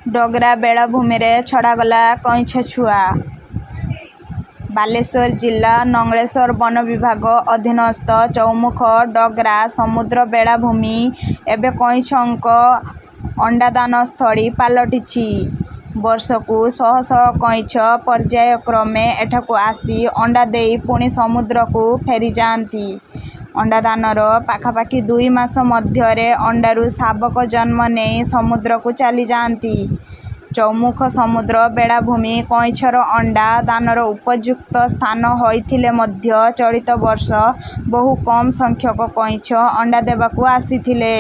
ଡଗରା ବେଳାଭୂମିରେ ଛଡ଼ାଗଲା କଇଁଛ ଛୁଆ। ବାଲେଶ୍ୱର ଜିଲ୍ଲା ନଙ୍ଗଳେଶ୍ୱର ବନ ବିଭାଗ ଅଧୀନସ୍ଥ ଚୌମୁଖ ଡଗରା ସମୁଦ୍ର ବେଳାଭୂମି ଏବେ କଇଁଛଙ୍କ ଅଣ୍ଡାଦାନ ସ୍ଥଳୀ ପାଲଟିଛି। ବର୍ଷକୁ ଶହ ଶହ କଇଁଛ ପର୍ଯ୍ୟାୟକ୍ରମେ ଏଠାକୁ ଆସି ଅଣ୍ଡା ଦେଇ ପୁଣି ସମୁଦ୍ରକୁ ଫେରିଯାଆନ୍ତି। ଅଣ୍ଡାଦାନର ପାଖାପାଖି 2 ମାସ ମଧ୍ୟରେ ଅଣ୍ଡାରୁ ଶାବକ ଜନ୍ମ ନେଇ ସମୁଦ୍ରକୁ ଚାଲିଯାଆନ୍ତି। ଚୌମୁଖ ସମୁଦ୍ର ବେଳାଭୂମି କଇଁଛର ଅଣ୍ଡା ଦାନର ଉପଯୁକ୍ତ ସ୍ଥାନ ହୋଇଥିଲେ ମଧ୍ୟ ଚଳିତ ବର୍ଷ ବହୁ କମ୍ ସଂଖ୍ୟକ କଇଁଛ ଅଣ୍ଡା ଦେବାକୁ ଆସିଥିଲେ।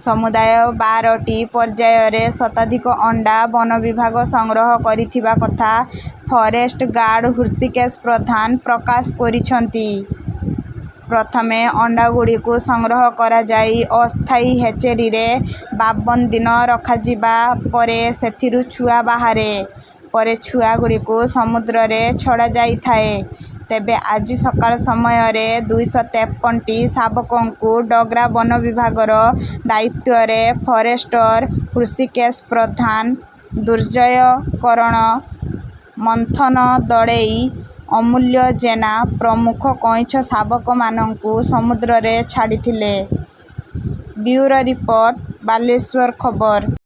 ସମୁଦାୟ 12ଟି ପର୍ଯ୍ୟାୟରେ ଶତାଧିକ ଅଣ୍ଡା ବନ ବିଭାଗ ସଂଗ୍ରହ କରିଥିବା କଥା ଫରେଷ୍ଟ ଗାର୍ଡ ହୃଷିକେଶ ପ୍ରଧାନ ପ୍ରକାଶ କରିଛନ୍ତି। ପ୍ରଥମେ ଅଣ୍ଡାଗୁଡ଼ିକୁ ସଂଗ୍ରହ କରାଯାଇ ଅସ୍ଥାୟୀ ହେଚେରୀରେ 52 ଦିନ ରଖାଯିବା ପରେ ସେଥିରୁ ଛୁଆ ବାହାରେ। ପରେ ଛୁଆଗୁଡ଼ିକୁ ସମୁଦ୍ରରେ ଛଡ଼ାଯାଇଥାଏ। ତେବେ ଆଜି ସକାଳ ସମୟରେ 253ଟି ଶାବକଙ୍କୁ ଡଗରା ବନ ବିଭାଗର ଦାୟିତ୍ୱରେ ଫରେଷ୍ଟର ହୃଷିକେଶ ପ୍ରଧାନ, ଦୁର୍ଜୟ କରଣ, ମନ୍ଥନ ଦଳେଇ, ଅମୂଲ୍ୟ ଜେନା ପ୍ରମୁଖ କଇଁଛ ଶାବକମାନଙ୍କୁ ସମୁଦ୍ରରେ ଛାଡ଼ିଥିଲେ। ବ୍ୟୁରୋ ରିପୋର୍ଟ, ବାଲେଶ୍ୱର ଖବର।